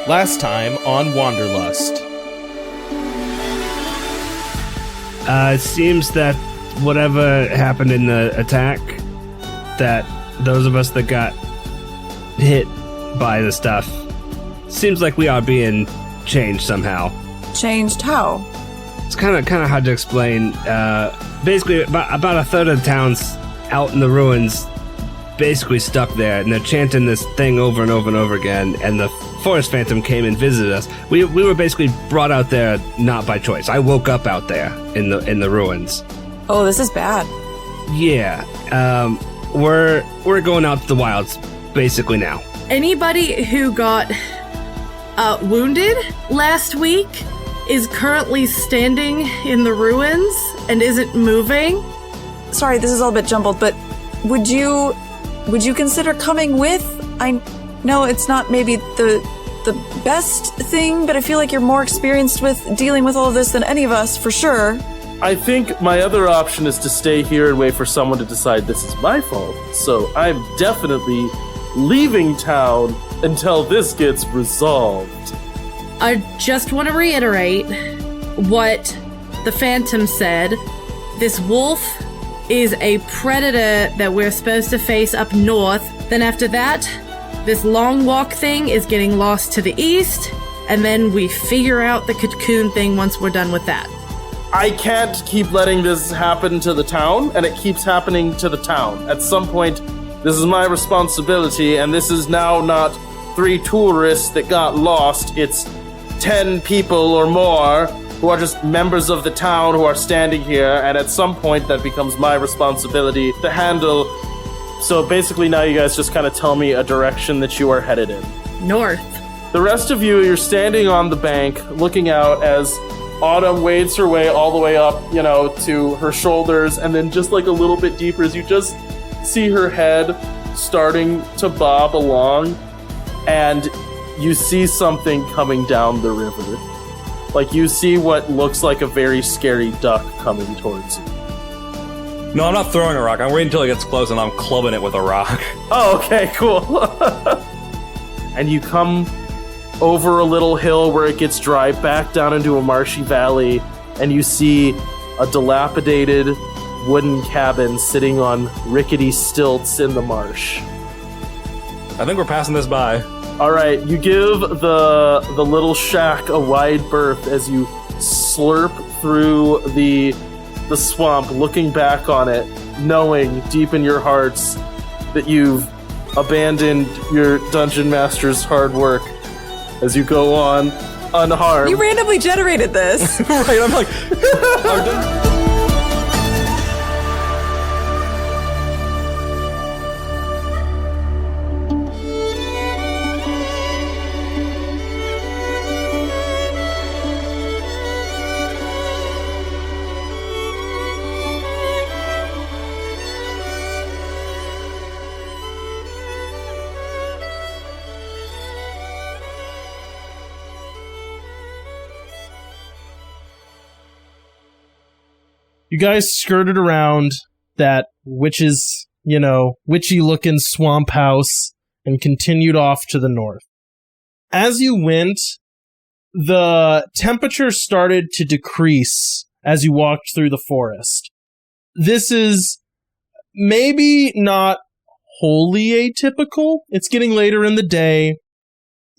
Last time on Wanderlust. It seems that whatever happened in the attack, that those of us that got hit by the stuff, seems like we are being changed somehow. Changed how? It's kind of hard to explain. Basically, about a third of the town's out in the ruins, basically stuck there, and they're chanting this thing over and over and over again, and the Forest Phantom came and visited us. We were basically brought out there not by choice. I woke up out there in the ruins. Oh, this is bad. Yeah. We're going out to the wilds basically now. Anybody who got wounded last week is currently standing in the ruins and isn't moving. Sorry, this is all a bit jumbled, but would you consider coming with? I know it's not maybe the best thing, but I feel like you're more experienced with dealing with all of this than any of us, for sure. I think my other option is to stay here and wait for someone to decide this is my fault. So I'm definitely leaving town until this gets resolved. I just want to reiterate what the Phantom said. This wolf is a predator that we're supposed to face up north. Then after that, this long walk thing is getting lost to the east, and then we figure out the Cocoon thing once we're done with that. I can't keep letting this happen to the town, and it keeps happening to the town. At some point, this is my responsibility, and this is now not 3 tourists that got lost. It's 10 people or more who are just members of the town who are standing here, and at some point that becomes my responsibility to handle. So basically now you guys just kind of tell me a direction that you are headed in. North. The rest of you, you're standing on the bank looking out as Autumn wades her way all the way up, to her shoulders, and then just like a little bit deeper as you just see her head starting to bob along, and you see something coming down the river. Like, you see what looks like a very scary duck coming towards you. No, I'm not throwing a rock. I'm waiting until it gets close and I'm clubbing it with a rock. Oh, okay, cool. And you come over a little hill where it gets dry, back down into a marshy valley, and you see a dilapidated wooden cabin sitting on rickety stilts in the marsh. I think we're passing this by. All right, you give the little shack a wide berth as you slurp through the swamp, looking back on it, knowing deep in your hearts that you've abandoned your dungeon master's hard work as you go on unharmed. You randomly generated this. Right, I'm like... You guys skirted around that witchy-looking swamp house and continued off to the north. As you went, the temperature started to decrease as you walked through the forest. This is maybe not wholly atypical. It's getting later in the day.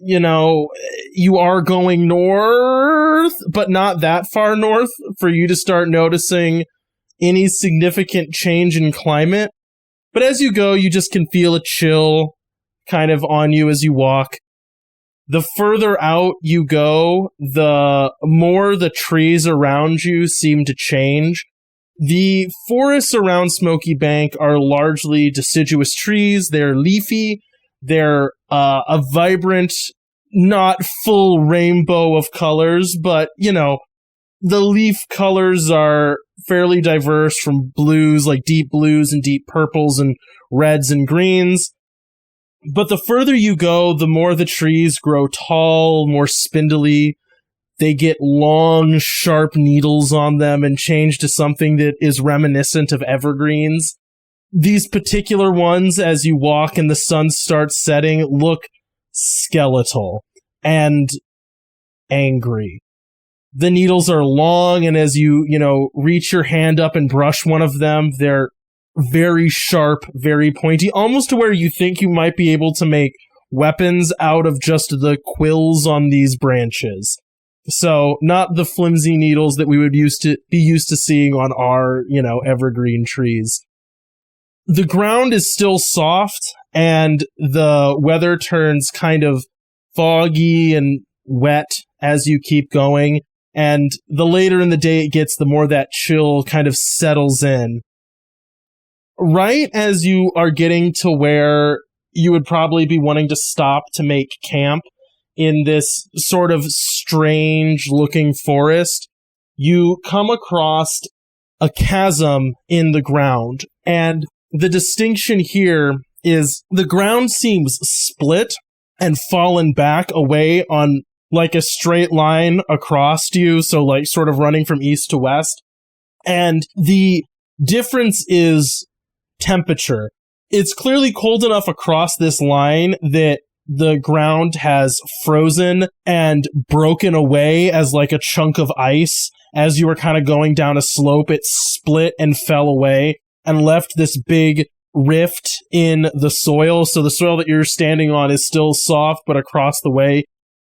You are going north, but not that far north for you to start noticing any significant change in climate. But as you go, you just can feel a chill kind of on you as you walk. The further out you go, the more the trees around you seem to change. The forests around Smoky Bank are largely deciduous trees. They're leafy. They're a vibrant, not full rainbow of colors, but, the leaf colors are fairly diverse, from blues, like deep blues and deep purples and reds and greens. But the further you go, the more the trees grow tall, more spindly. They get long, sharp needles on them and change to something that is reminiscent of evergreens. These particular ones, as you walk and the sun starts setting, look skeletal. and angry. The needles are long, and as you reach your hand up and brush one of them, they're very sharp, very pointy, almost to where you think you might be able to make weapons out of just the quills on these branches. So, not the flimsy needles that we would be used to seeing on our, evergreen trees. The ground is still soft, and the weather turns kind of foggy and wet as you keep going. And the later in the day it gets, the more that chill kind of settles in. Right as you are getting to where you would probably be wanting to stop to make camp in this sort of strange-looking forest, you come across a chasm in the ground. And the distinction here is the ground seems split and fallen back away on like a straight line across you, so like sort of running from east to west. And the difference is temperature. It's clearly cold enough across this line that the ground has frozen and broken away as like a chunk of ice. As you were kind of going down a slope, it split and fell away and left this big rift in the soil. So the soil that you're standing on is still soft, but across the way,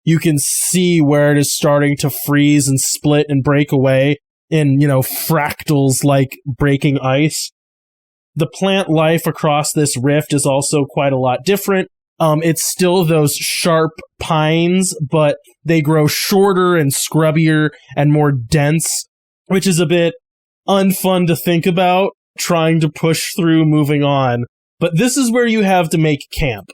you can see where it is starting to freeze and split and break away in, fractals like breaking ice. The plant life across this rift is also quite a lot different. It's still those sharp pines, but they grow shorter and scrubbier and more dense, which is a bit unfun to think about, trying to push through, moving on. But this is where you have to make camp.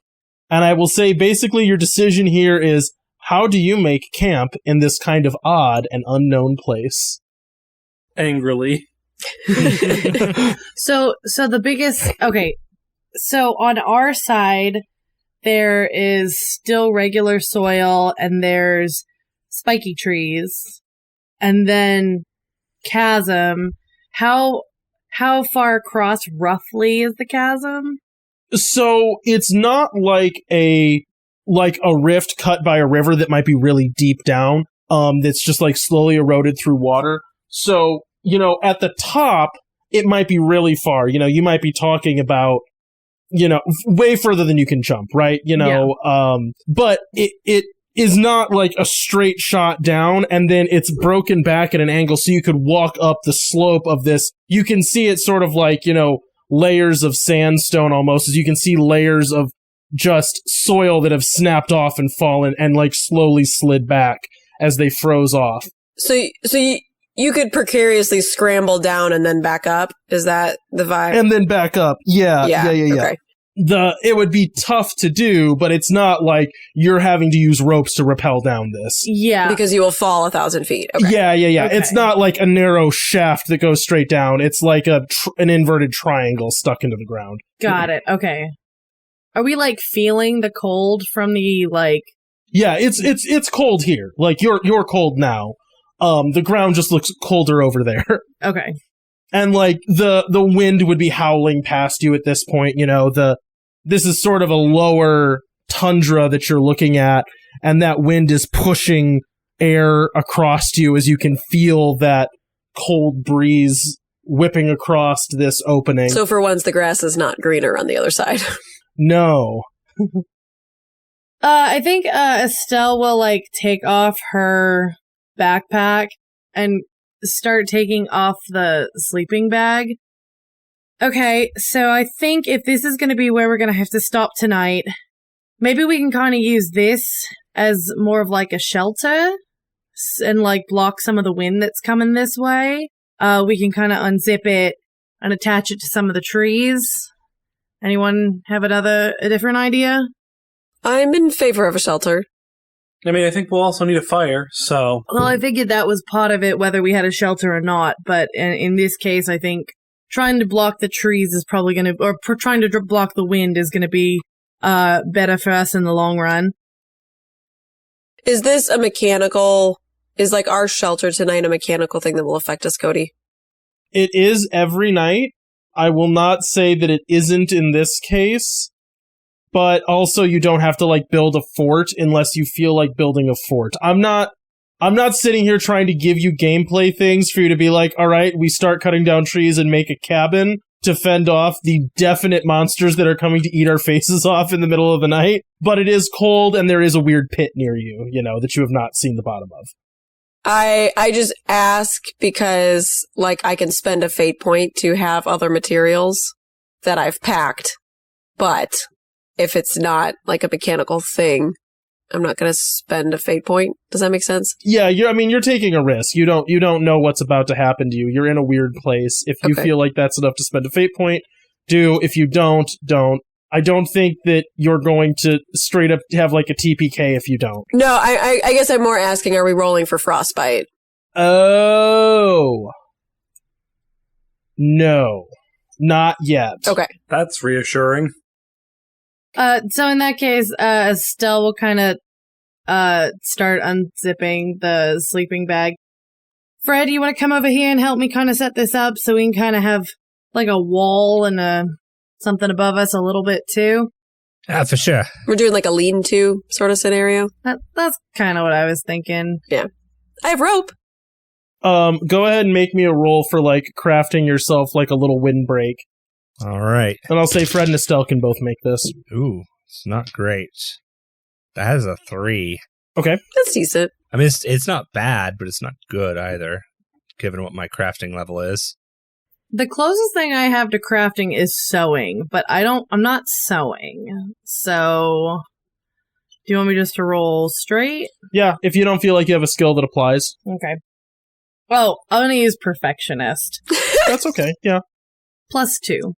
And I will say, basically, your decision here is, how do you make camp in this kind of odd and unknown place? Angrily. So the biggest, okay, so on our side, there is still regular soil and there's spiky trees and then chasm. How far across roughly is the chasm? So it's not like a rift cut by a river that might be really deep down, that's just like slowly eroded through water. So, at the top, it might be really far. You might be talking about, way further than you can jump, right? But it is not like a straight shot down and then it's broken back at an angle so you could walk up the slope of this. You can see it sort of like, layers of sandstone almost, as you can see layers of just soil that have snapped off and fallen and like slowly slid back as they froze off. So you could precariously scramble down and then back up? Is that the vibe? And then back up. Yeah. Okay. It would be tough to do, but it's not like you're having to use ropes to rappel down this. Yeah. Because you will fall 1,000 feet. Okay. Yeah. Okay. It's not like a narrow shaft that goes straight down. It's like an inverted triangle stuck into the ground. Got it. Okay. Are we like feeling the cold from the like? Yeah, it's cold here. Like you're cold now. The ground just looks colder over there. Okay. And like the wind would be howling past you at this point. This is sort of a lower tundra that you're looking at, and that wind is pushing air across you as you can feel that cold breeze whipping across this opening. So for once, the grass is not greener on the other side. No. I think Estelle will like take off her backpack and start taking off the sleeping bag. Okay, so I think if this is going to be where we're going to have to stop tonight, maybe we can kind of use this as more of like a shelter and like block some of the wind that's coming this way. We can kind of unzip it and attach it to some of the trees. Anyone have a different idea? I'm in favor of a shelter. I mean, I think we'll also need a fire, so... Well, I figured that was part of it, whether we had a shelter or not, but in this case, I think trying to block the trees is probably going to... Or trying to block the wind is going to be better for us in the long run. Is this a mechanical... Is like our shelter tonight a mechanical thing that will affect us, Cody? It is every night. I will not say that it isn't in this case. but also you don't have to like build a fort unless you feel like building a fort. I'm not sitting here trying to give you gameplay things for you to be like, all right, we start cutting down trees and make a cabin to fend off the definite monsters that are coming to eat our faces off in the middle of the night. But it is cold and there is a weird pit near you, that you have not seen the bottom of. I just ask because, like, I can spend a fate point to have other materials that I've packed. But if it's not, like, a mechanical thing, I'm not going to spend a fate point. Does that make sense? Yeah, you're taking a risk. You don't know what's about to happen to you. You're in a weird place. If you feel like that's enough to spend a fate point, do. If you don't. I don't think that you're going to straight up have like a TPK if you don't. No, I guess I'm more asking, are we rolling for frostbite? Oh. No. Not yet. Okay. That's reassuring. So in that case, Estelle will kind of start unzipping the sleeping bag. Fred, you want to come over here and help me kind of set this up so we can kind of have like a wall and something above us a little bit too? For sure. We're doing like a lean-to sort of scenario. That's kind of what I was thinking. Yeah. I have rope. Go ahead and make me a roll for like crafting yourself like a little windbreak. All right. And I'll say Fred and Estelle can both make this. Ooh, it's not great. That is a 3. Okay. That's decent. I mean, it's not bad, but it's not good either, given what my crafting level is. The closest thing I have to crafting is sewing, but I'm not sewing. So, do you want me just to roll straight? Yeah, if you don't feel like you have a skill that applies. Okay. Well, I'm going to use perfectionist. That's okay, yeah. +2.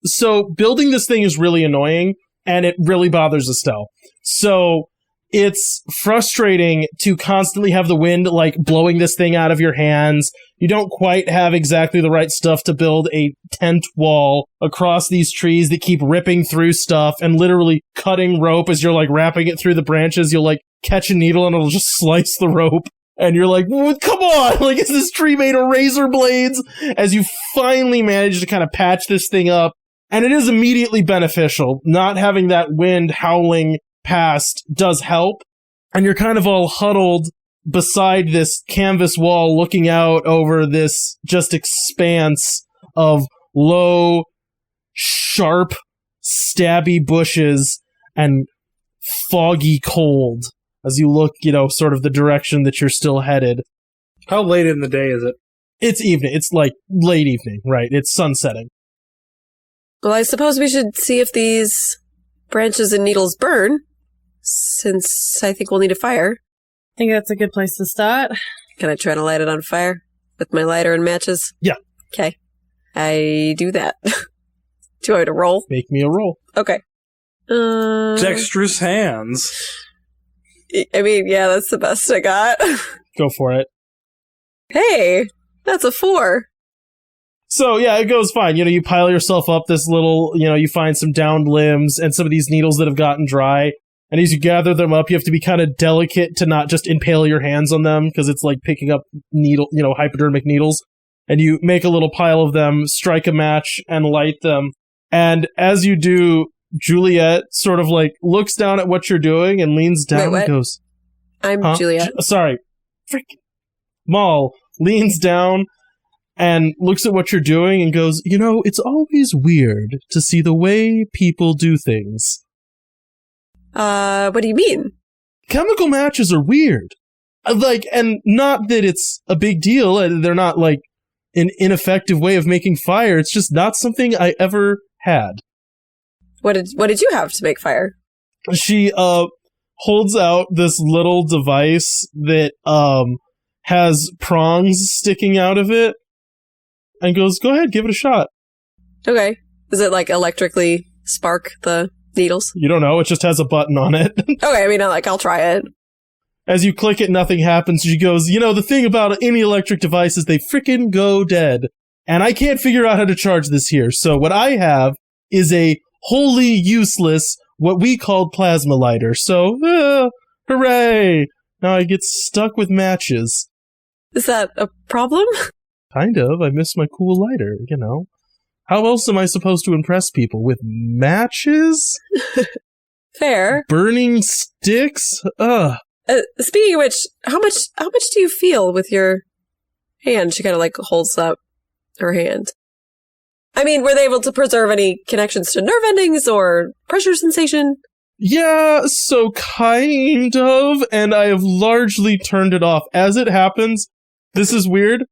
So, building this thing is really annoying, and it really bothers Estelle. So, it's frustrating to constantly have the wind, like, blowing this thing out of your hands. You don't quite have exactly the right stuff to build a tent wall across these trees that keep ripping through stuff and literally cutting rope as you're, like, wrapping it through the branches. You'll, like, catch a needle and it'll just slice the rope. And you're like, come on! Like, is this tree made of razor blades? As you finally manage to kind of patch this thing up. And it is immediately beneficial. Not having that wind howling past does help. And you're kind of all huddled beside this canvas wall looking out over this just expanse of low, sharp, stabby bushes and foggy cold as you look, sort of the direction that you're still headed. How late in the day is it? It's evening. It's like late evening, right? It's sunsetting. Well, I suppose we should see if these branches and needles burn, since I think we'll need a fire. I think that's a good place to start. Can I try to light it on fire with my lighter and matches? Yeah. Okay. I do that. Do you want me to roll? Make me a roll. Okay. Dexterous hands. I mean, yeah, that's the best I got. Go for it. Hey, that's a 4. So, yeah, it goes fine. You pile yourself up this little, you find some downed limbs and some of these needles that have gotten dry. And as you gather them up, you have to be kind of delicate to not just impale your hands on them, because it's like picking up hypodermic needles. And you make a little pile of them, strike a match, and light them. And as you do, Juliet sort of like looks down at what you're doing and leans down and goes, I'm Juliet. Sorry. Maul leans down and looks at what you're doing and goes, it's always weird to see the way people do things. What do you mean? Chemical matches are weird. And not that it's a big deal. They're not like an ineffective way of making fire. It's just not something I ever had. What did you have to make fire? She holds out this little device that has prongs sticking out of it and goes, go ahead, give it a shot. Okay. Does it like electrically spark the needles? You don't know. It just has a button on it. Okay, I mean, I'll try it. As you click it, nothing happens. She goes, the thing about any electric device is they frickin' go dead. And I can't figure out how to charge this here. So what I have is a wholly useless, what we called plasma lighter. So, hooray! Now I get stuck with matches. Is that a problem? Kind of. I miss my cool lighter, How else am I supposed to impress people? With matches? Fair. Burning sticks? Ugh. Speaking of which, how much do you feel with your hand? She kind of like holds up her hand. I mean, were they able to preserve any connections to nerve endings or pressure sensation? Yeah, so kind of, and I have largely turned it off. As it happens, this is weird.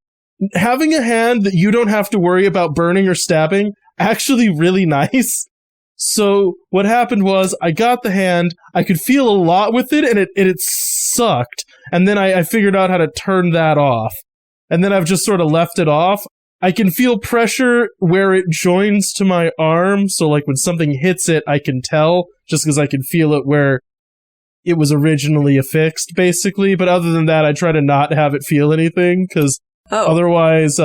Having a hand that you don't have to worry about burning or stabbing, actually really nice. So what happened was, I got the hand, I could feel a lot with it, and it sucked. And then I figured out how to turn that off. And then I've just sort of left it off. I can feel pressure where it joins to my arm, so like when something hits it, I can tell, just because I can feel it where it was originally affixed, basically. But other than that, I try to not have it feel anything, because otherwise,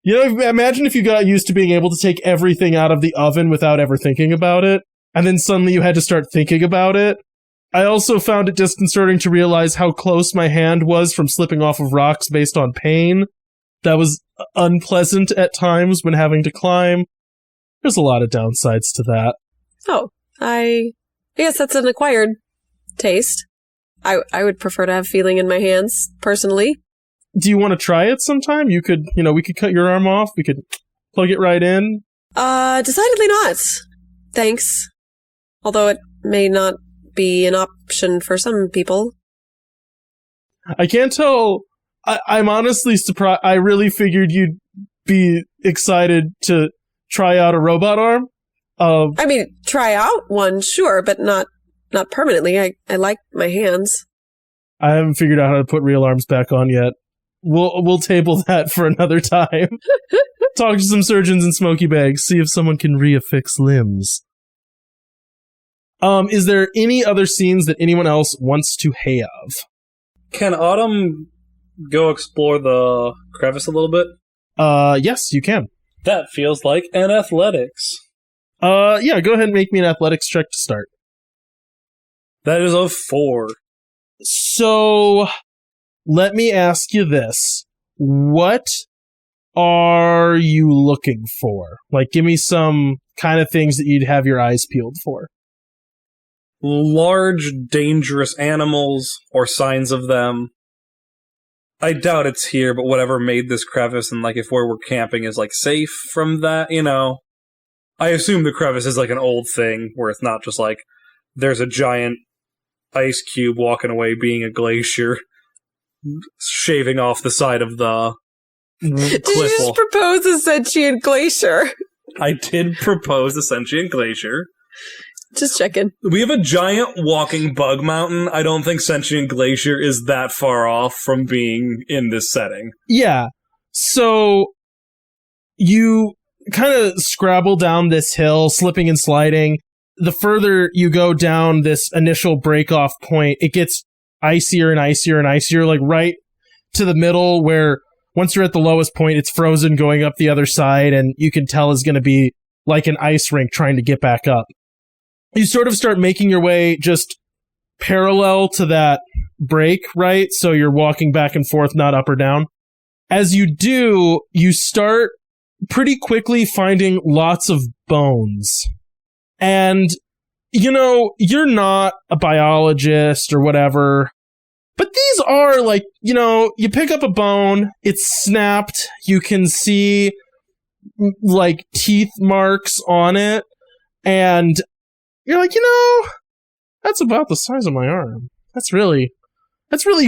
imagine if you got used to being able to take everything out of the oven without ever thinking about it, and then suddenly you had to start thinking about it. I also found it disconcerting to realize how close my hand was from slipping off of rocks based on pain. That was unpleasant at times when having to climb. There's a lot of downsides to that. Oh, I guess that's an acquired taste. I would prefer to have feeling in my hands, personally. Do you want to try it sometime? We could cut your arm off. We could plug it right in. Decidedly not. Thanks. Although it may not be an option for some people. I can't tell. I'm honestly surprised. I really figured you'd be excited to try out a robot arm. I mean, try out one, sure, but not permanently. I like my hands. I haven't figured out how to put real arms back on yet. We'll table that for another time. Talk to some surgeons in Smoky Bags, see if someone can reaffix limbs. Is there any other scenes that anyone else wants to have? Can Autumn go explore the crevice a little bit? Yes, you can. That feels like an athletics. Yeah, go ahead and make me an athletics check to start. That is a 4. So, let me ask you this. What are you looking for? Like, give me some kind of things that you'd have your eyes peeled for. Large, dangerous animals, or signs of them. I doubt it's here, but whatever made this crevice and, like, if where we're camping is, like, safe from that, I assume the crevice is, like, an old thing, where it's not just, like, there's a giant ice cube walking away being a glacier, shaving off the side of the cliff. Did you just propose a sentient glacier? I did propose a sentient glacier. Just checking. We have a giant walking bug mountain. I don't think sentient glacier is that far off from being in this setting. Yeah. So you kind of scrabble down this hill, slipping and sliding. The further you go down this initial break-off point, it gets icier and icier and icier, like right to the middle where once you're at the lowest point, it's frozen going up the other side, and you can tell is going to be like an ice rink trying to get back up. You sort of start making your way just parallel to that break, right? So you're walking back and forth, not up or down. As you do, you start pretty quickly finding lots of bones. And, you're not a biologist or whatever, but these are like, you pick up a bone, it's snapped, you can see like teeth marks on it, and you're like, that's about the size of my arm. That's really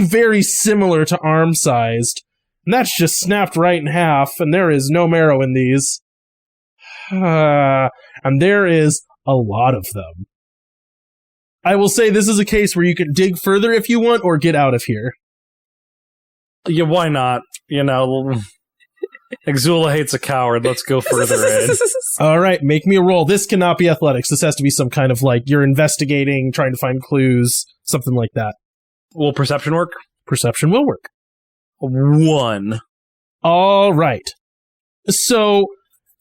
very similar to arm sized. And that's just snapped right in half, and there is no marrow in these. And there is a lot of them. I will say this is a case where you can dig further if you want, or get out of here. Yeah, why not? Exula hates a coward. Let's go further in. All right, make me a roll. This cannot be athletics. This has to be some kind of like you're investigating, trying to find clues, something like that. Will perception work? Perception will work. 1. All right. So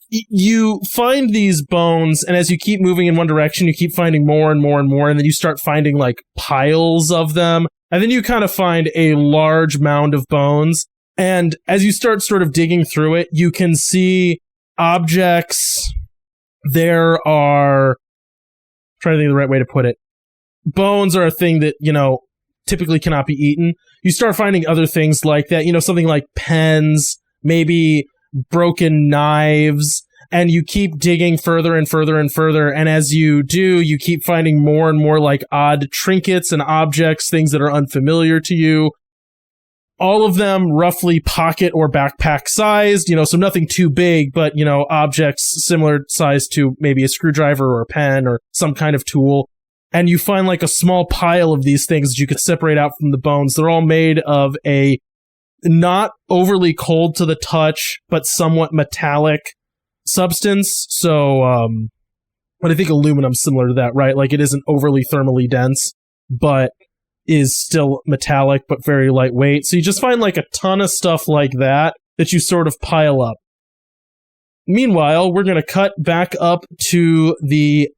you find these bones, and as you keep moving in one direction, you keep finding more and more and more, and then you start finding like piles of them, and then you kind of find a large mound of bones. And as you start sort of digging through it, you can see objects. There are, I'm trying to think of the right way to put it. bones are a thing that, typically cannot be eaten. You start finding other things like that, something like pens, maybe broken knives, and you keep digging further and further and further, and as you do, you keep finding more and more like odd trinkets and objects, things that are unfamiliar to you. All of them roughly pocket or backpack sized, so nothing too big, but, objects similar size to maybe a screwdriver or a pen or some kind of tool. And you find like a small pile of these things that you could separate out from the bones. They're all made of a not overly cold to the touch, but somewhat metallic substance. So, but I think aluminum's similar to that, right? Like it isn't overly thermally dense, but is still metallic, but very lightweight. So you just find like a ton of stuff like that you sort of pile up. Meanwhile, we're going to cut back up to the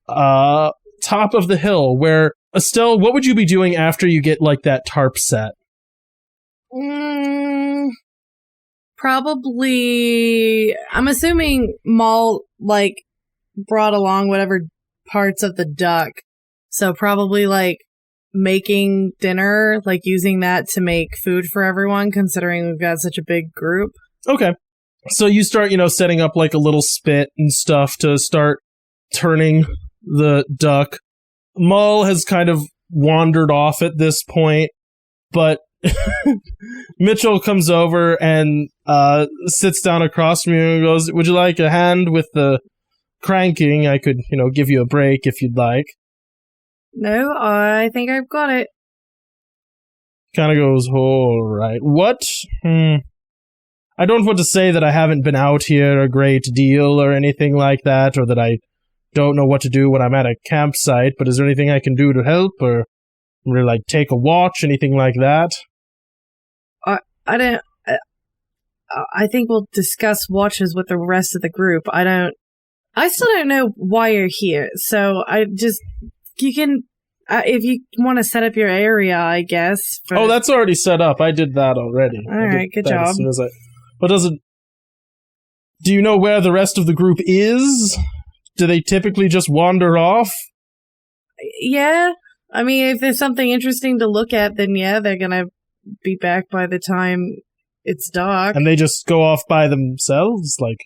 top of the hill where, Estelle, what would you be doing after you get like that tarp set? Probably, I'm assuming Maul like brought along whatever parts of the duck. So probably like making dinner, like using that to make food for everyone, considering we've got such a big group. Okay. So you start, setting up like a little spit and stuff to start turning the duck. Mull has kind of wandered off at this point, but Mitchell comes over and sits down across from you and goes, "Would you like a hand with the cranking? I could, give you a break if you'd like." No, I think I've got it. Kind of goes, "All right. What? I don't want to say that I haven't been out here a great deal or anything like that, or that I don't know what to do when I'm at a campsite, but is there anything I can do to help, or really, like, take a watch, anything like that?" I think we'll discuss watches with the rest of the group. I still don't know why you're here, so you can, if you want to set up your area, I guess. Oh, that's already set up. I did that already. All right, good job. Do you know where the rest of the group is? Do they typically just wander off? Yeah. I mean, if there's something interesting to look at, then yeah, they're gonna be back by the time it's dark. And they just go off by themselves? Like,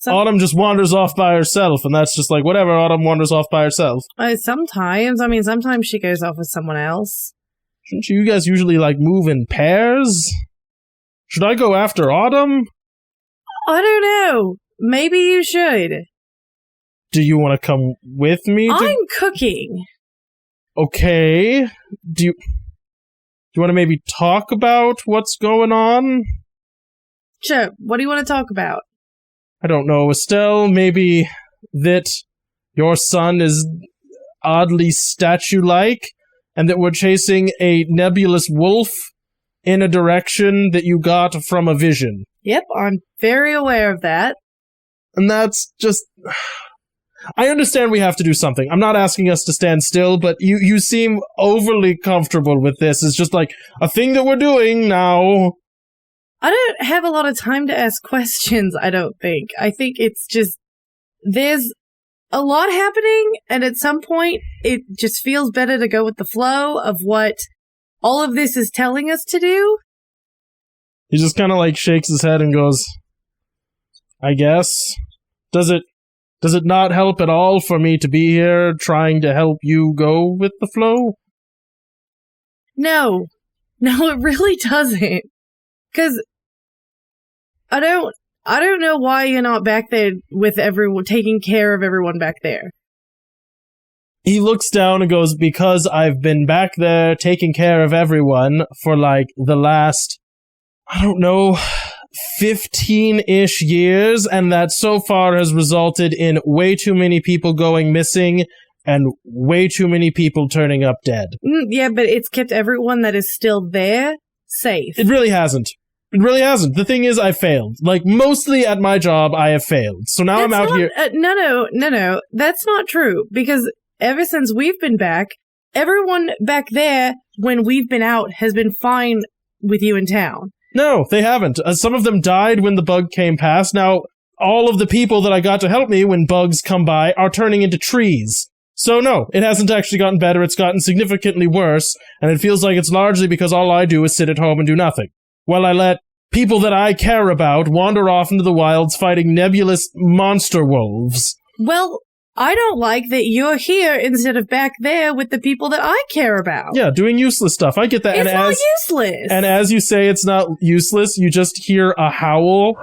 Autumn just wanders off by herself, and that's just like, whatever, Autumn wanders off by herself. Sometimes. I mean, sometimes she goes off with someone else. Shouldn't you guys usually, like, move in pairs? Should I go after Autumn? I don't know. Maybe you should. Do you want to come with me? I'm cooking. Okay. Do you want to maybe talk about what's going on? Sure. What do you want to talk about? I don't know, Estelle, maybe that your son is oddly statue-like, and that we're chasing a nebulous wolf in a direction that you got from a vision. Yep, I'm very aware of that. And that's just... I understand we have to do something. I'm not asking us to stand still, but you seem overly comfortable with this. It's just like a thing that we're doing now. I don't have a lot of time to ask questions, I don't think. I think it's just, there's a lot happening, and at some point, it just feels better to go with the flow of what all of this is telling us to do. He just kind of like shakes his head and goes, "I guess. Does it not help at all for me to be here trying to help you go with the flow?" No, it really doesn't. 'Cause I don't know why you're not back there with everyone, taking care of everyone back there. He looks down and goes, "Because I've been back there taking care of everyone for like the last, I don't know, 15-ish years, and that so far has resulted in way too many people going missing and way too many people turning up dead." Yeah, but it's kept everyone that is still there safe. It really hasn't. It really hasn't. The thing is, I failed. Like, mostly at my job, I have failed. So now I'm out here... No. That's not true. Because ever since we've been back, everyone back there, when we've been out, has been fine with you in town. No, they haven't. Some of them died when the bug came past. Now, all of the people that I got to help me when bugs come by are turning into trees. So no, it hasn't actually gotten better, it's gotten significantly worse, and it feels like it's largely because all I do is sit at home and do nothing. While I let people that I care about wander off into the wilds fighting nebulous monster wolves. Well, I don't like that you're here instead of back there with the people that I care about. Yeah, doing useless stuff. I get that. It's not useless. And as you say it's not useless, you just hear a howl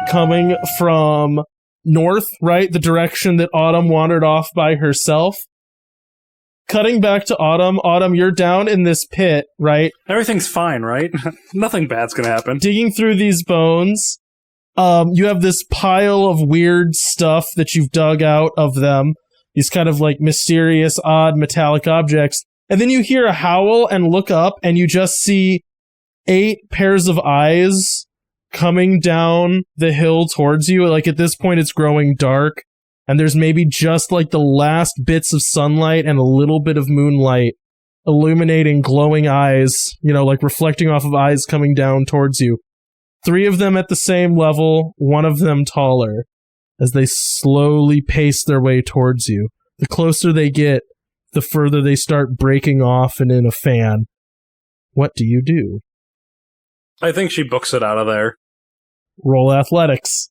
coming from north, right? The direction that Autumn wandered off by herself. Cutting back to Autumn. Autumn, you're down in this pit, right? Everything's fine, right? Nothing bad's gonna happen. Digging through these bones. You have this pile of weird stuff that you've dug out of them. These kind of like mysterious, odd metallic objects. And then you hear a howl and look up and you just see 8 pairs of eyes coming down the hill towards you. Like at this point it's growing dark. And there's maybe just like the last bits of sunlight and a little bit of moonlight illuminating glowing eyes, you know, like reflecting off of eyes coming down towards you. 3 of them at the same level, 1 of them taller, as they slowly pace their way towards you. The closer they get, the further they start breaking off and in a fan. What do you do? I think she books it out of there. Roll athletics.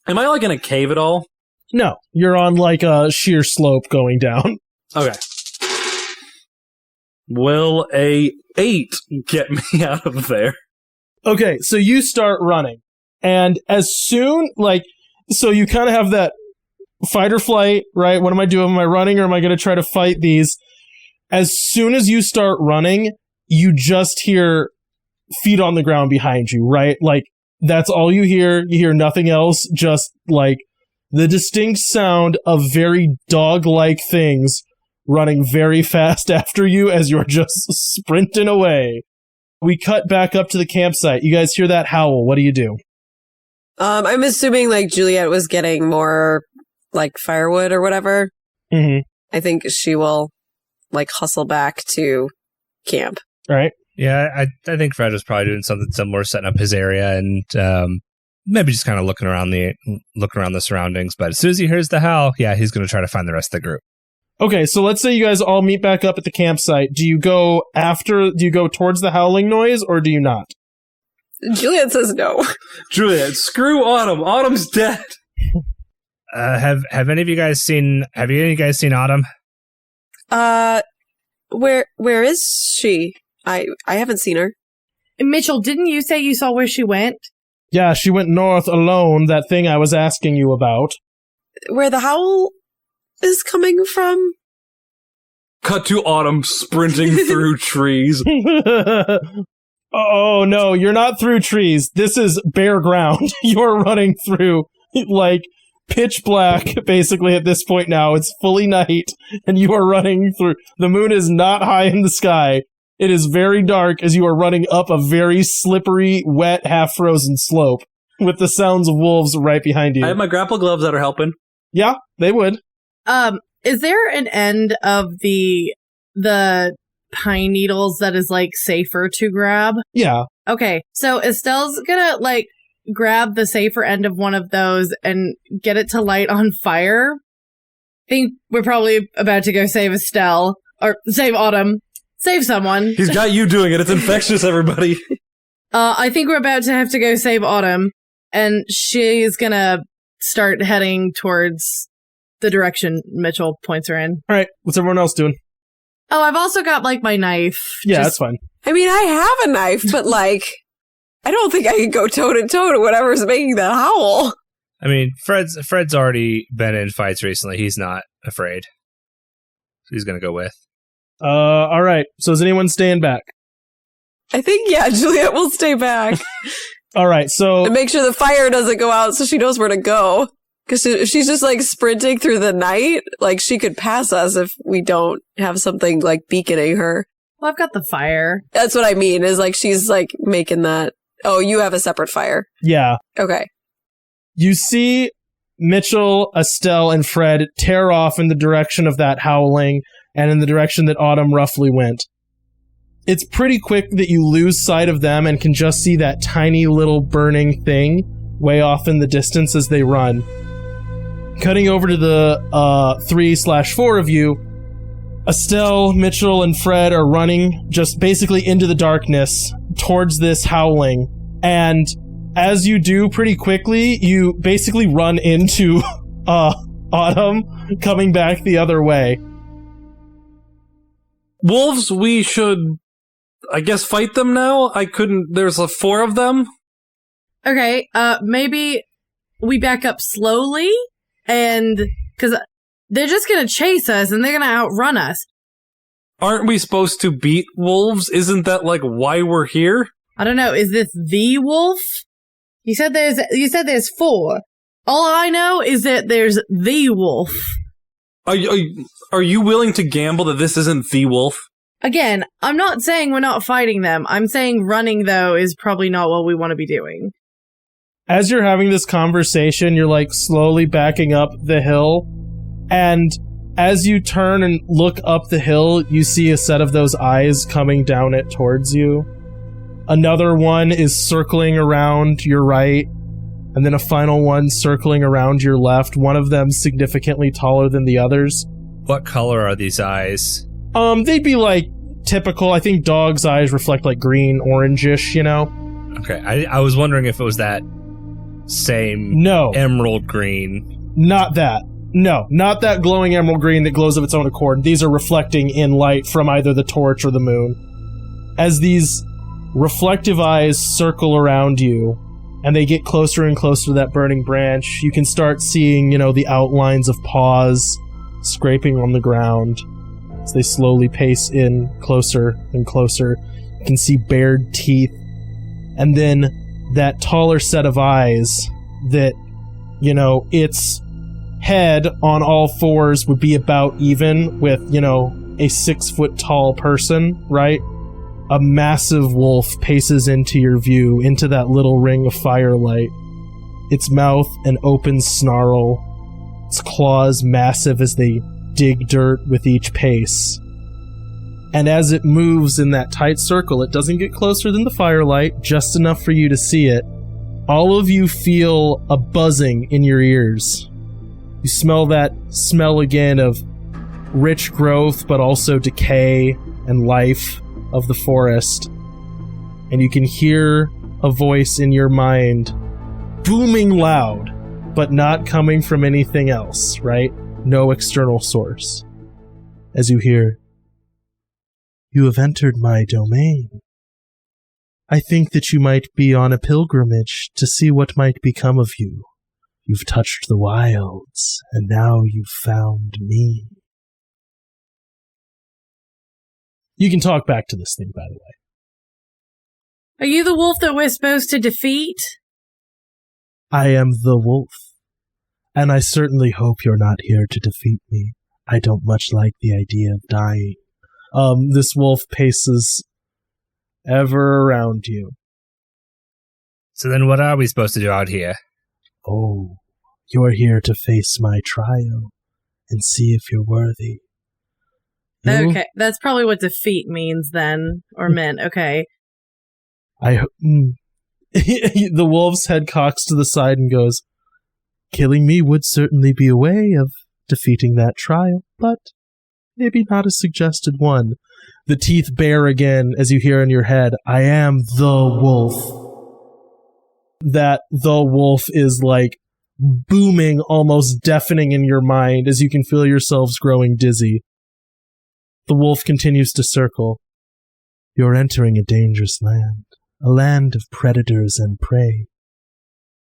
Am I like in a cave at all? No, you're on like a sheer slope going down. Okay. Will a 8 get me out of there? Okay, so you start running. And as soon, so you kind of have that fight or flight, right? What am I doing? Am I running or am I going to try to fight these? As soon as you start running, you just hear feet on the ground behind you, right? Like, that's all you hear. You hear nothing else, just like the distinct sound of very dog-like things running very fast after you as you're just sprinting away. We cut back up to the campsite. You guys hear that howl. What do you do? I'm assuming like Juliet was getting more like firewood or whatever. Mm-hmm. I think she will like hustle back to camp. All right. Yeah, I think Fred was probably doing something similar, setting up his area and maybe just kind of looking around the surroundings. But as soon as he hears the howl, yeah, he's going to try to find the rest of the group. Okay, so let's say you guys all meet back up at the campsite. Do you go towards the howling noise, or do you not? Juliet says no. Juliet, screw Autumn. Autumn's dead. Have any of you guys seen Autumn? Where is she? I haven't seen her. Mitchell, didn't you say you saw where she went? Yeah, she went north alone, that thing I was asking you about. Where the howl is coming from? Cut to Autumn sprinting through trees. Oh, no, you're not through trees. This is bare ground. You're running through, like, pitch black, basically, at this point now. It's fully night, and you are running through. The moon is not high in the sky. It is very dark as you are running up a very slippery, wet, half-frozen slope with the sounds of wolves right behind you. I have my grapple gloves that are helping. Yeah, they would. Is there an end of the pine needles that is like safer to grab? Yeah. Okay, so Estelle's gonna like grab the safer end of one of those and get it to light on fire. I think we're probably about to go save Estelle or save Autumn. Save someone. He's got you doing it. It's infectious, everybody. I think we're about to have to go save Autumn, and she's gonna start heading towards the direction Mitchell points her in. All right, what's everyone else doing? Oh, I've also got like my knife. Yeah, that's fine. I mean, I have a knife, but like, I don't think I can go toe to toe to whatever's making that howl. I mean, Fred's already been in fights recently. He's not afraid. So he's gonna go with. All right. So is anyone staying back? I think, yeah, Juliet will stay back. All right, so And make sure the fire doesn't go out so she knows where to go. Because if she's just like sprinting through the night, like she could pass us if we don't have something like beaconing her. Well, I've got the fire. That's what I mean, is like she's like making that. Oh, you have a separate fire. yeah. Okay. You see Mitchell, Estelle, and Fred tear off in the direction of that howling and in the direction that Autumn roughly went. It's pretty quick that you lose sight of them and can just see that tiny little burning thing way off in the distance as they run. Cutting over to the 3/4 of you, Estelle, Mitchell, and Fred are running just basically into the darkness towards this howling. And as you do pretty quickly, you basically run into Autumn coming back the other way. Wolves, we should, I guess, fight them now? There's 4 of them? Okay, maybe we back up slowly, and, because they're just gonna chase us, and they're gonna outrun us. Aren't we supposed to beat wolves? Isn't that, why we're here? I don't know, is this the wolf? You said there's 4. All I know is that there's the wolf. Are you willing to gamble that this isn't the wolf? Again, I'm not saying we're not fighting them. I'm saying running, though, is probably not what we want to be doing. As you're having this conversation, you're slowly backing up the hill. And as you turn and look up the hill, you see a set of those eyes coming down it towards you. Another one is circling around your right, and then a final one circling around your left. One of them significantly taller than the others. What color are these eyes? They'd be typical. I think dog's eyes reflect green, orangish, Okay, I was wondering if it was that same emerald green. Not that. No, not that glowing emerald green that glows of its own accord. These are reflecting in light from either the torch or the moon. As these reflective eyes circle around you, and they get closer and closer to that burning branch, you can start seeing, the outlines of paws scraping on the ground. As they slowly pace in closer and closer, you can see bared teeth. And then that taller set of eyes that, its head on all fours would be about even with, a 6-foot tall person, right? A massive wolf paces into your view, into that little ring of firelight. Its mouth an open snarl, its claws massive as they dig dirt with each pace. And as it moves in that tight circle, it doesn't get closer than the firelight, just enough for you to see it. All of you feel a buzzing in your ears. You smell that smell again of rich growth, but also decay and life of the forest. And you can hear a voice in your mind booming loud, but not coming from anything else, right? No external source. As you hear, "You have entered my domain. I think that you might be on a pilgrimage to see what might become of you. You've touched the wilds, and now you've found me." You can talk back to this thing, by the way. Are you the wolf that we're supposed to defeat? I am the wolf, and I certainly hope you're not here to defeat me. I don't much like the idea of dying. This wolf paces ever around you. So then what are we supposed to do out here? Oh, you're here to face my trial and see if you're worthy. Okay, that's probably what defeat means then, or meant, okay. The wolf's head cocks to the side and goes, "Killing me would certainly be a way of defeating that trial, but maybe not a suggested one." The teeth bare again as you hear in your head, "I am the wolf." That the wolf is booming, almost deafening in your mind as you can feel yourselves growing dizzy. The wolf continues to circle. "You're entering a dangerous land, a land of predators and prey.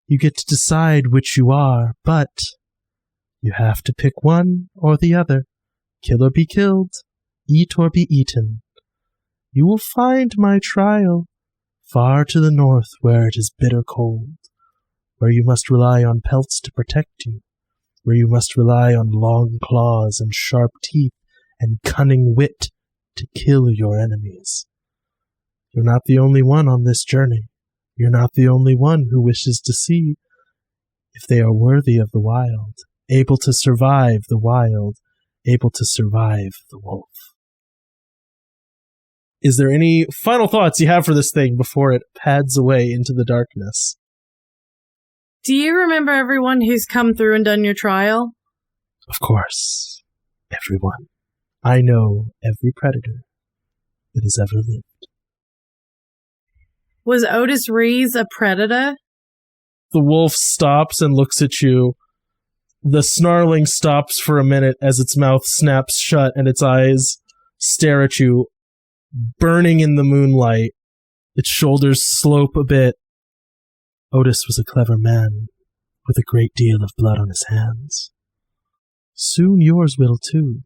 You get to decide which you are, but you have to pick one or the other. Kill or be killed, eat or be eaten. You will find my trial far to the north where it is bitter cold, where you must rely on pelts to protect you, where you must rely on long claws and sharp teeth and cunning wit to kill your enemies. You're not the only one on this journey. You're not the only one who wishes to see if they are worthy of the wild, able to survive the wild, able to survive the wolf." Is there any final thoughts you have for this thing before it pads away into the darkness? Do you remember everyone who's come through and done your trial? Of course. Everyone. I know every predator that has ever lived. Was Otis Rees a predator? The wolf stops and looks at you. The snarling stops for a minute as its mouth snaps shut and its eyes stare at you, burning in the moonlight. Its shoulders slope a bit. Otis was a clever man with a great deal of blood on his hands. Soon yours will too.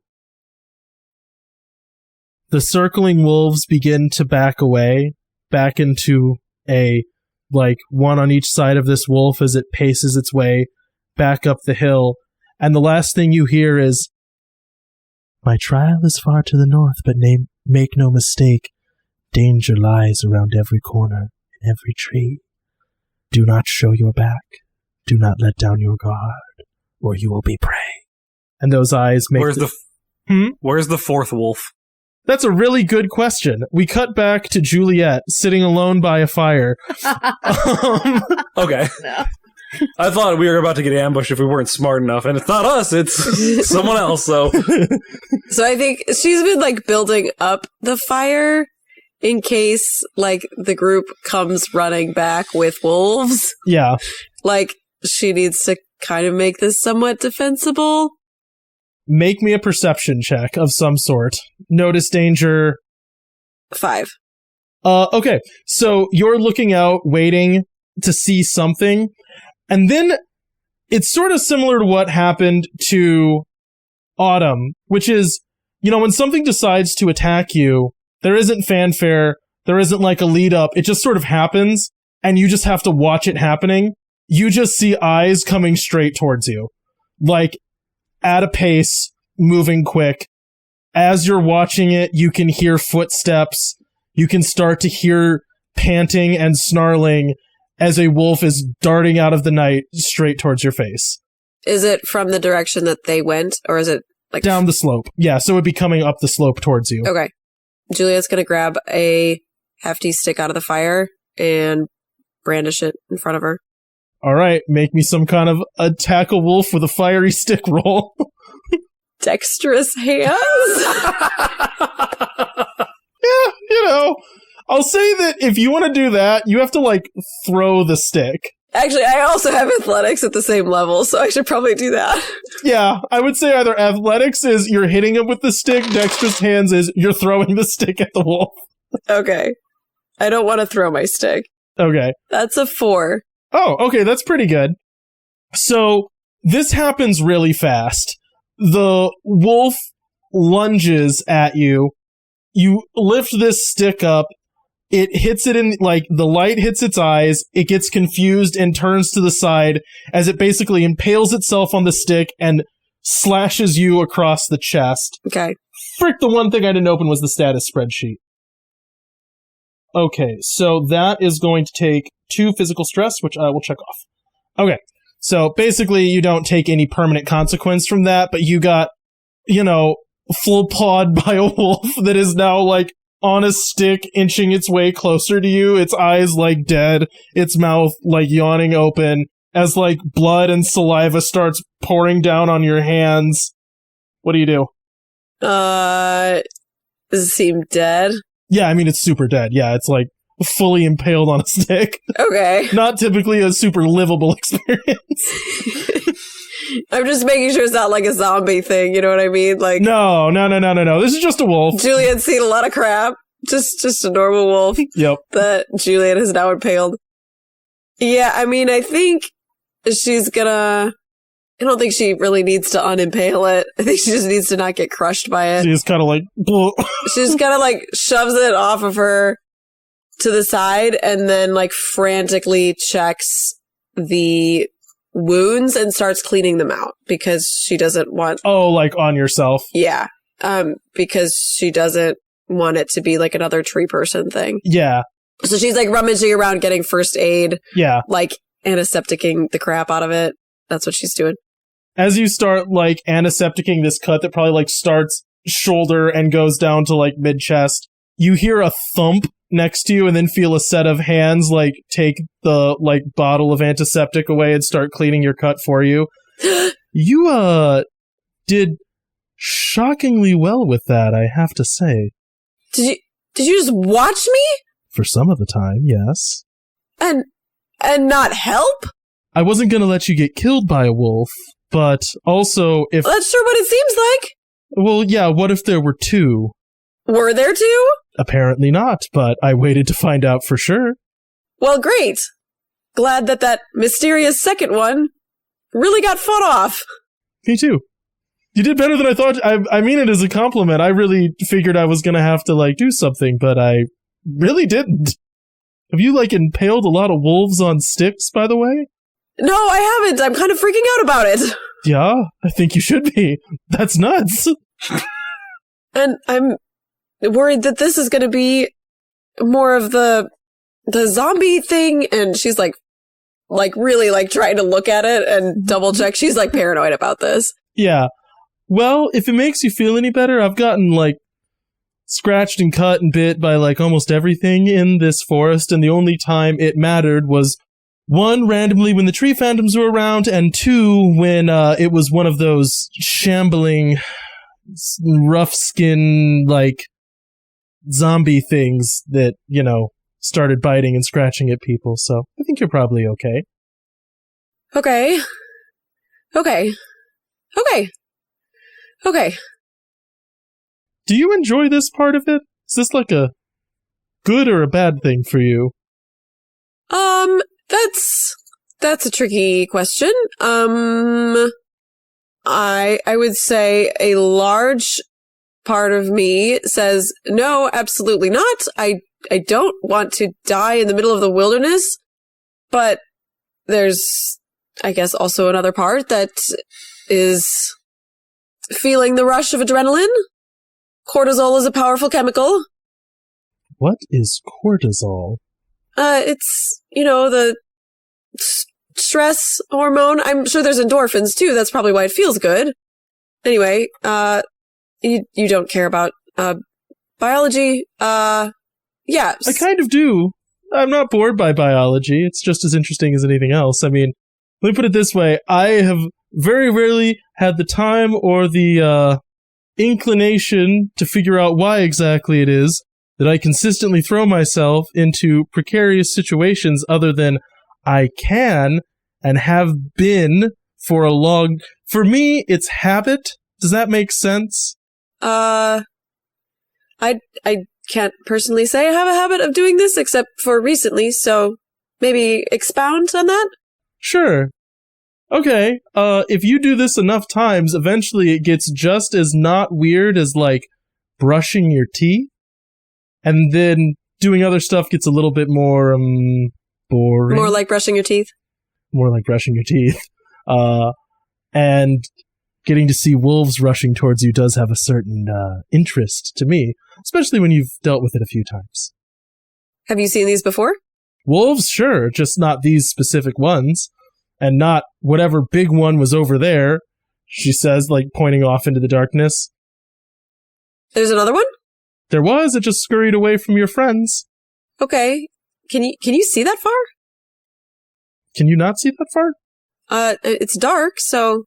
The circling wolves begin to back away, back into a, one on each side of this wolf as it paces its way back up the hill, and the last thing you hear is, "My trial is far to the north, but make no mistake, danger lies around every corner, in every tree. Do not show your back, do not let down your guard, or you will be prey." And those eyes make... Where's the fourth wolf? That's a really good question. We cut back to Juliet, sitting alone by a fire. Okay. No. I thought we were about to get ambushed if we weren't smart enough, and it's not us, it's someone else, so... So I think she's been, building up the fire in case, the group comes running back with wolves. Yeah. She needs to kind of make this somewhat defensible. Make me a perception check of some sort. Notice danger. 5. Okay, so you're looking out, waiting to see something, and then it's sort of similar to what happened to Autumn, which is, when something decides to attack you, there isn't fanfare, there isn't a lead up, it just sort of happens, and you just have to watch it happening. You just see eyes coming straight towards you. At a pace, moving quick. As you're watching it, you can hear footsteps. You can start to hear panting and snarling as a wolf is darting out of the night straight towards your face. Is it from the direction that they went, or is it down the slope? Yeah, so it'd be coming up the slope towards you. Okay. Juliet's gonna grab a hefty stick out of the fire and brandish it in front of her. All right, make me some kind of attack a wolf with a fiery stick roll. Dexterous hands? Yeah, I'll say that if you want to do that, you have to, throw the stick. Actually, I also have athletics at the same level, so I should probably do that. Yeah, I would say either athletics is you're hitting him with the stick, dexterous hands is you're throwing the stick at the wolf. Okay. I don't want to throw my stick. Okay. That's a 4. Oh, okay, that's pretty good. So, this happens really fast. The wolf lunges at you. You lift this stick up. It hits it in, the light hits its eyes. It gets confused and turns to the side as it basically impales itself on the stick and slashes you across the chest. Okay. Frick, the one thing I didn't open was the status spreadsheet. Okay, so that is going to take 2 physical stress, which I will check off. Okay, so basically you don't take any permanent consequence from that, but you got, full pawed by a wolf that is now, on a stick, inching its way closer to you, its eyes, dead, its mouth, yawning open, as, blood and saliva starts pouring down on your hands. What do you do? Does it seem dead? Yeah, I mean, it's super dead. Yeah, it's, fully impaled on a stick. Okay. Not typically a super livable experience. I'm just making sure it's not a zombie thing, you know what I mean? No. This is just a wolf. Juliet's seen a lot of crap. Just a normal wolf. Yep. That Juliet has now impaled. Yeah, I mean, I think she's gonna... I don't think she really needs to unimpale it. I think she just needs to not get crushed by it. She just kind of She just kind of shoves it off of her to the side and then frantically checks the wounds and starts cleaning them out because she doesn't want... Oh, on yourself? Yeah. Because she doesn't want it to be another tree person thing. Yeah. So she's rummaging around getting first aid. Yeah. Antisepticing the crap out of it. That's what she's doing. As you start antisepticing this cut that probably starts shoulder and goes down to mid chest, you hear a thump next to you and then feel a set of hands, like, take the, like, bottle of antiseptic away and start cleaning your cut for you. You, did shockingly well with that, I have to say. Did you just watch me? For some of the time, yes. And not help? I wasn't gonna let you get killed by a wolf, but also if... Well, that's sure what it seems like. Well, yeah, what if there were two? Were there two? Apparently not, but I waited to find out for sure. Well, great. Glad that mysterious second one really got fought off. Me too. You did better than I thought. I mean it as a compliment. I really figured I was gonna have to, like, do something, but I really didn't. Have you, like, impaled a lot of wolves on sticks, by the way? No, I haven't. I'm kind of freaking out about it. Yeah, I think you should be. That's nuts. And I'm worried that this is going to be more of the zombie thing. And she's like really like trying to look at it and double check. She's like paranoid about this. Yeah. Well, if it makes you feel any better, I've gotten, like, scratched and cut and bit by, like, almost everything in this forest, and the only time it mattered was, 1, randomly when the tree phantoms were around, and 2, when it was one of those shambling, rough skin, like, zombie things that, you know, started biting and scratching at people, so I think you're probably okay. Okay. Do you enjoy this part of it? Is this like a good or a bad thing for you? That's a tricky question. I would say a large part of me says, no, absolutely not. I don't want to die in the middle of the wilderness, but there's, I guess, also another part that is feeling the rush of adrenaline. Cortisol is a powerful chemical. What is cortisol? It's, you know, the stress hormone. I'm sure there's endorphins too. That's probably why it feels good. Anyway, you don't care about biology. Yeah. I kind of do. I'm not bored by biology. It's just as interesting as anything else. I mean, let me put it this way. I have very rarely had the time or the inclination to figure out why exactly it is that I consistently throw myself into precarious situations other than I can and have been for a long... For me, it's habit. Does that make sense? I can't personally say I have a habit of doing this except for recently, so maybe expound on that? Sure. Okay, if you do this enough times, eventually it gets just as not weird as, like, brushing your teeth. And then doing other stuff gets a little bit more, boring. More like brushing your teeth? More like brushing your teeth. And getting to see wolves rushing towards you does have a certain, interest to me. Especially when you've dealt with it a few times. Have you seen these before? Wolves, sure, just not these specific ones. And not whatever big one was over there, she says, like, pointing off into the darkness. There's another one? There was, it just scurried away from your friends. Okay. Can you see that far? Can you not see that far? It's dark, so,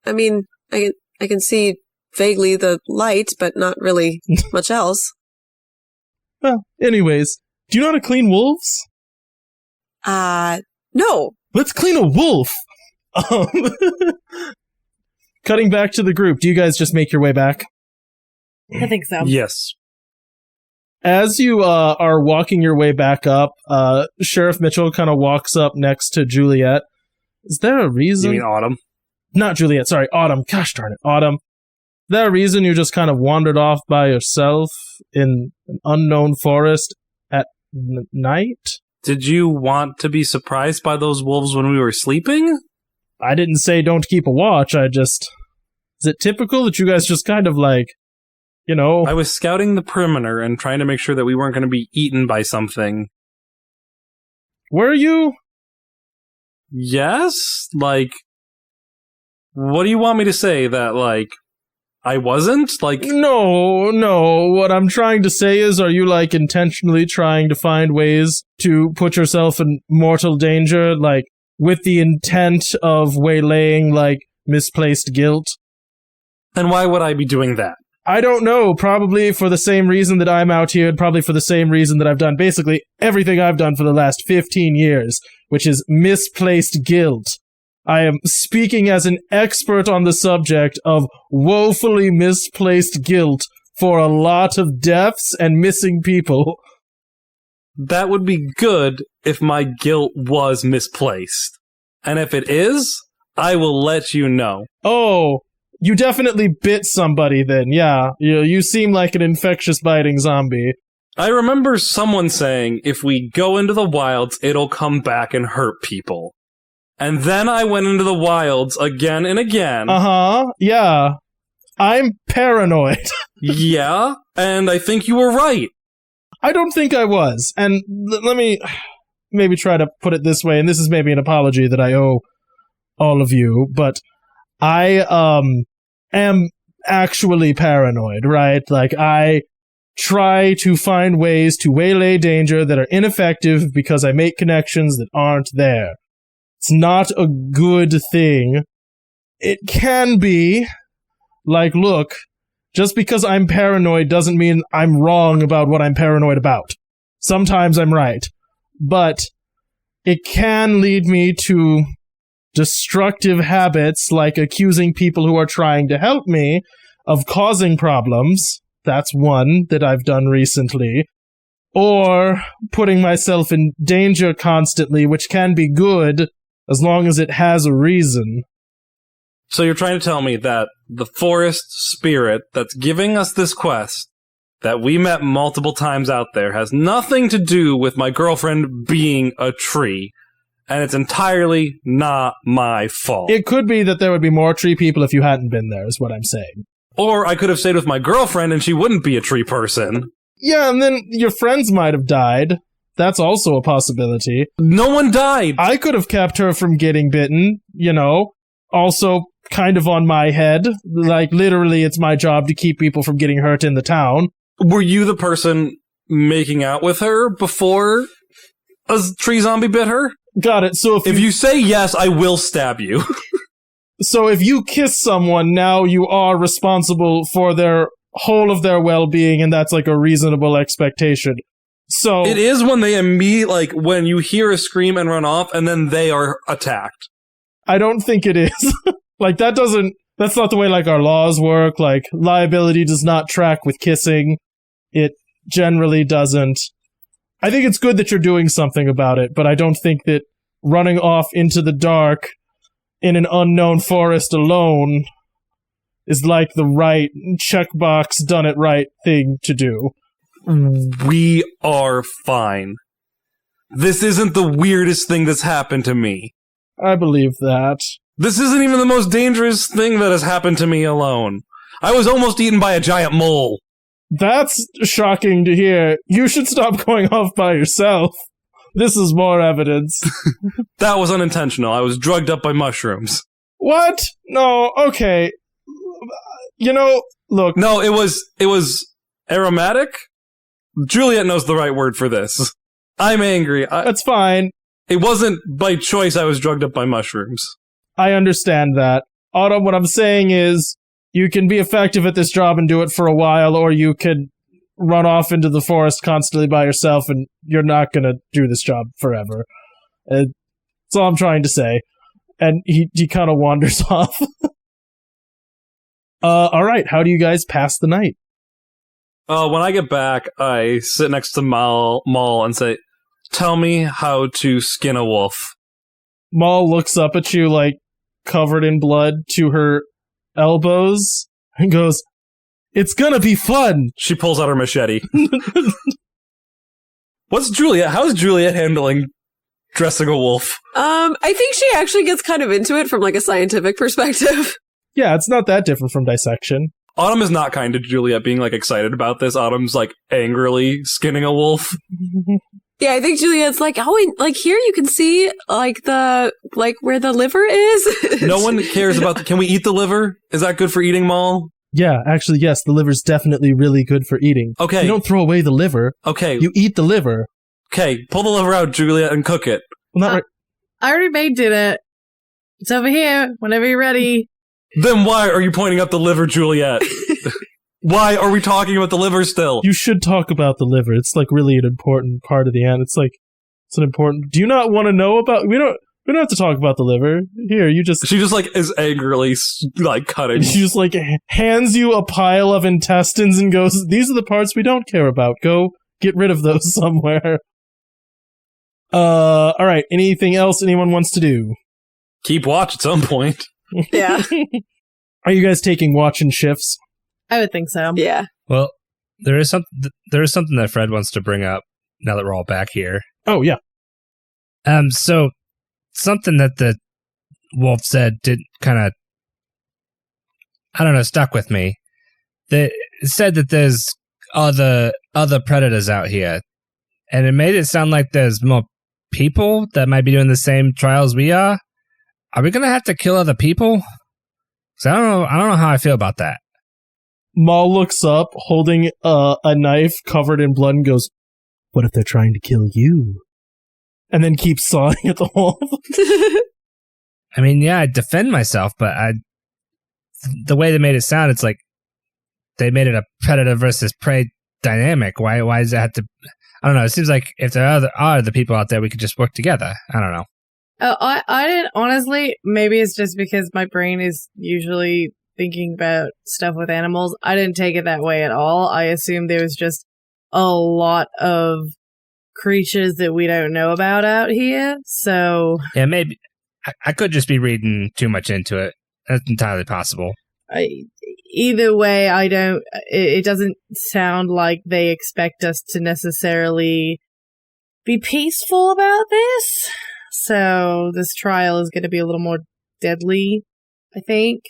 I mean, I can see vaguely the light, but not really much else. Well, anyways, do you know how to clean wolves? No. Let's clean a wolf! Cutting back to the group, do you guys just make your way back? I think so. Yes. As you are walking your way back up, Sheriff Mitchell kind of walks up next to Juliet. Is there a reason? You mean Autumn? Not Juliet, sorry, Autumn. Gosh darn it, Autumn. Is there a reason you just kind of wandered off by yourself in an unknown forest at night? Did you want to be surprised by those wolves when we were sleeping? I didn't say don't keep a watch, is it typical that you guys just kind of like, you know... I was scouting the perimeter and trying to make sure that we weren't going to be eaten by something. Were you? Yes? Like, what do you want me to say? That, like, I wasn't? Like, No. What I'm trying to say is, are you, like, intentionally trying to find ways to put yourself in mortal danger, like, with the intent of waylaying, like, misplaced guilt? and why would I be doing that? I don't know. Probably for the same reason that I'm out here, and probably for the same reason that I've done basically everything I've done for the last 15 years, which is misplaced guilt. I am speaking as an expert on the subject of woefully misplaced guilt for a lot of deaths and missing people. That would be good if my guilt was misplaced. And if it is, I will let you know. Oh, you definitely bit somebody then, yeah. You seem like an infectious biting zombie. I remember someone saying if we go into the wilds, it'll come back and hurt people. And then I went into the wilds again and again. Uh-huh, yeah. I'm paranoid. Yeah, and I think you were right. I don't think I was. And let me maybe try to put it this way, and this is maybe an apology that I owe all of you, but I am actually paranoid, right? Like, I try to find ways to waylay danger that are ineffective because I make connections that aren't there. It's not a good thing. It can be. Like, look, just because I'm paranoid doesn't mean I'm wrong about what I'm paranoid about. Sometimes I'm right. But it can lead me to destructive habits like accusing people who are trying to help me of causing problems. That's one that I've done recently. Or putting myself in danger constantly, which can be good as long as it has a reason. So you're trying to tell me that the forest spirit that's giving us this quest that we met multiple times out there has nothing to do with my girlfriend being a tree, and it's entirely not my fault. It could be that there would be more tree people if you hadn't been there, is what I'm saying. Or I could have stayed with my girlfriend and she wouldn't be a tree person. Yeah, and then your friends might have died. That's also a possibility. No one died. I could have kept her from getting bitten, you know. Also, kind of on my head. Like, literally, it's my job to keep people from getting hurt in the town. Were you the person making out with her before a tree zombie bit her? Got it. So if you say yes, I will stab you. So if you kiss someone, now you are responsible for their whole of their well-being, and that's like a reasonable expectation. So it is when they immediately, like, when you hear a scream and run off, and then they are attacked. I don't think it is. Like, that's not the way, like, our laws work. Like, liability does not track with kissing. It generally doesn't. I think it's good that you're doing something about it, but I don't think that running off into the dark in an unknown forest alone is like the right checkbox, done it right thing to do. We are fine. This isn't the weirdest thing that's happened to me. I believe that. This isn't even the most dangerous thing that has happened to me alone. I was almost eaten by a giant mole. That's shocking to hear. You should stop going off by yourself. This is more evidence. That was unintentional. I was drugged up by mushrooms. What? No, okay. You know, look. No, it was aromatic? Juliet knows the right word for this. I'm angry. That's fine. It wasn't by choice I was drugged up by mushrooms. I understand that. Autumn, what I'm saying is, you can be effective at this job and do it for a while, or you could run off into the forest constantly by yourself, and you're not going to do this job forever. That's all I'm trying to say. And he kind of wanders off. All right, how do you guys pass the night? When I get back, I sit next to Maul and say, "Tell me how to skin a wolf." Maul looks up at you, like, covered in blood to her elbows, and goes, "It's gonna be fun!" She pulls out her machete. What's Juliet? How's Juliet handling dressing a wolf? I think she actually gets kind of into it from, like, a scientific perspective. Yeah, it's not that different from dissection. Autumn is not kind to Juliet being, like, excited about this. Autumn's, like, angrily skinning a wolf. Yeah, I think Juliet's like, oh, and, like, here you can see, like, where the liver is. No one cares about can we eat the liver? Is that good for eating, Maul? Yeah, actually, yes, the liver's definitely really good for eating. Okay. You don't throw away the liver. Okay. You eat the liver. Okay, pull the liver out, Juliet, and cook it. Well, not right. I already made dinner. It's over here, whenever you're ready. Then why are you pointing up the liver, Juliet? Why are we talking about the liver still? You should talk about the liver. It's like really an important part of the end. It's an important. Do you not want to know about? We don't have to talk about the liver. Here, you just. She just like is angrily like cutting. She just like hands you a pile of intestines and goes, "These are the parts we don't care about. Go get rid of those somewhere." All right. Anything else anyone wants to do? Keep watch at some point. Yeah. Are you guys taking watch and shifts? I would think so. Yeah. Well, there is something that Fred wants to bring up now that we're all back here. Oh, yeah. So something that the wolf said did kind of, I don't know, stuck with me. It said that there's other predators out here, and it made it sound like there's more people that might be doing the same trials we are. Are we gonna have to kill other people? 'Cause I don't know how I feel about that. Maul looks up, holding a knife covered in blood, and goes, "What if they're trying to kill you?" And then keeps sawing at the wolf. I mean, yeah, I defend myself, but the way they made it sound, it's like they made it a predator versus prey dynamic. Why does it have to? I don't know. It seems like if there are other people out there, we could just work together. I don't know. I didn't, honestly, maybe it's just because my brain is usually thinking about stuff with animals. I didn't take it that way at all. I assumed there was just a lot of creatures that we don't know about out here, so... Yeah, maybe. I could just be reading too much into it. That's entirely possible. Either way, it doesn't sound like they expect us to necessarily be peaceful about this. So this trial is going to be a little more deadly, I think.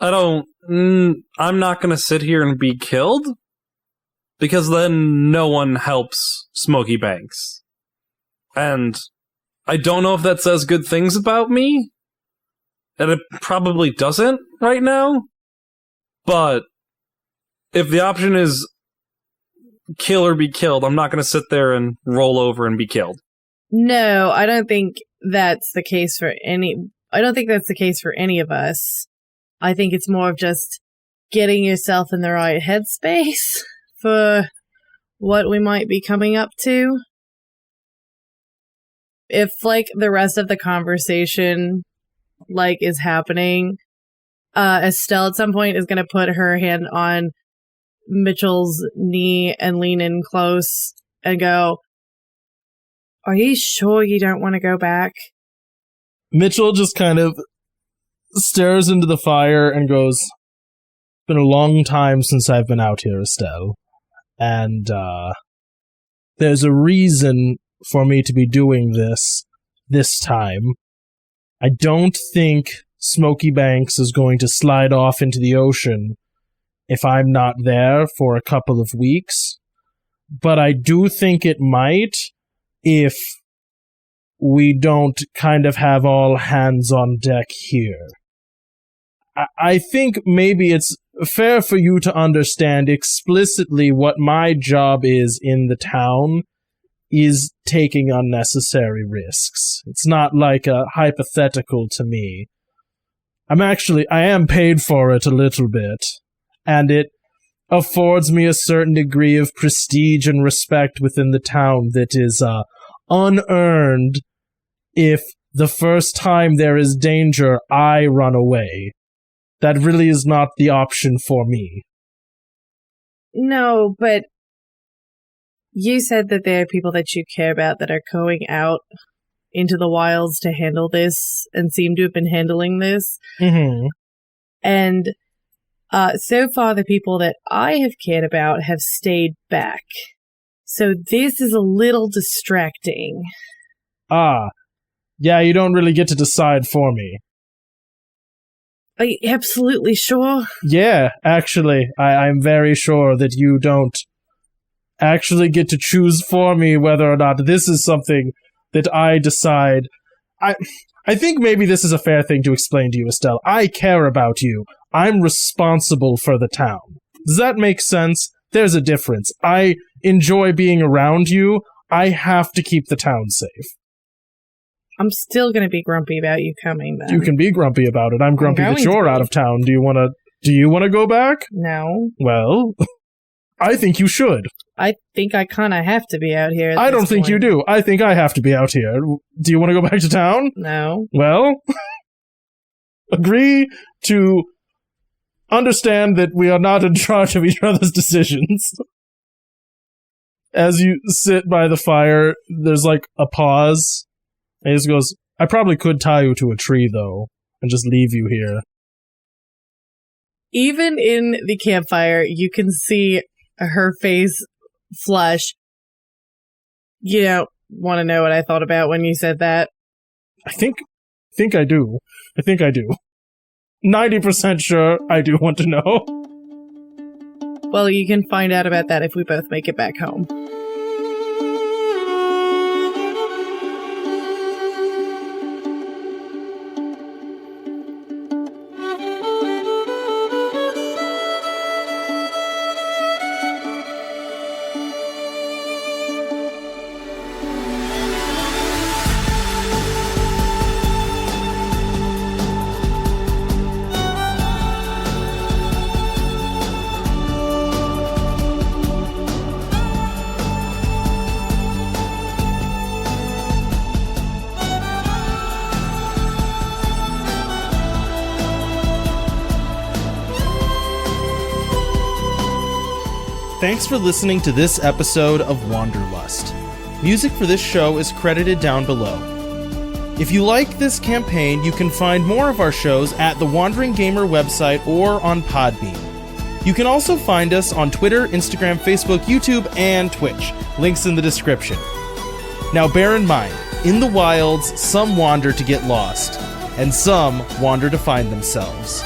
I'm not going to sit here and be killed, because then no one helps Smoky Banks. And I don't know if that says good things about me, and it probably doesn't right now. But if the option is kill or be killed, I'm not going to sit there and roll over and be killed. No, I don't think that's the case for any of us. I think it's more of just getting yourself in the right headspace for what we might be coming up to. If, like, the rest of the conversation, like, is happening, Estelle at some point is going to put her hand on Mitchell's knee and lean in close and go, "Are you sure you don't want to go back?" Mitchell just kind of stares into the fire and goes, "It's been a long time since I've been out here, Estelle. And, there's a reason for me to be doing this time. I don't think Smoky Banks is going to slide off into the ocean if I'm not there for a couple of weeks. But I do think it might if we don't kind of have all hands on deck here. I think maybe it's fair for you to understand explicitly what my job is in the town is taking unnecessary risks. It's not like a hypothetical to me. I am paid for it a little bit, and it affords me a certain degree of prestige and respect within the town that is unearned if the first time there is danger, I run away. That really is not the option for me." No, but you said that there are people that you care about that are going out into the wilds to handle this and seem to have been handling this. Mm-hmm. And so far, the people that I have cared about have stayed back. So this is a little distracting. Ah. Yeah, you don't really get to decide for me. Are you absolutely sure? Yeah, actually, I'm very sure that you don't actually get to choose for me whether or not this is something that I decide. I think maybe this is a fair thing to explain to you, Estelle. I care about you. I'm responsible for the town. Does that make sense? There's a difference. I enjoy being around you. I have to keep the town safe. I'm still going to be grumpy about you coming, then. You can be grumpy about it. I'm grumpy that you're out of town. Do you want to go back? No. Well, I think you should. I think I kind of have to be out here. I don't think you do. I think I have to be out here. Do you want to go back to town? No. Well, agree to understand that we are not in charge of each other's decisions. As you sit by the fire, there's like a pause. And he just goes, I probably could tie you to a tree, though, and just leave you here. Even in the campfire, you can see her face flush. You don't want to know what I thought about when you said that? I think I do. I think I do. 90% sure I do want to know. Well, you can find out about that if we both make it back home. Thanks for listening to this episode of Wanderlust. Music for this show is credited down below. If you like this campaign, you can find more of our shows at the Wandering Gamer website or on Podbean. You can also find us on Twitter, Instagram, Facebook, YouTube, and Twitch. Links in the description. Now bear in mind, in the wilds, some wander to get lost, and some wander to find themselves.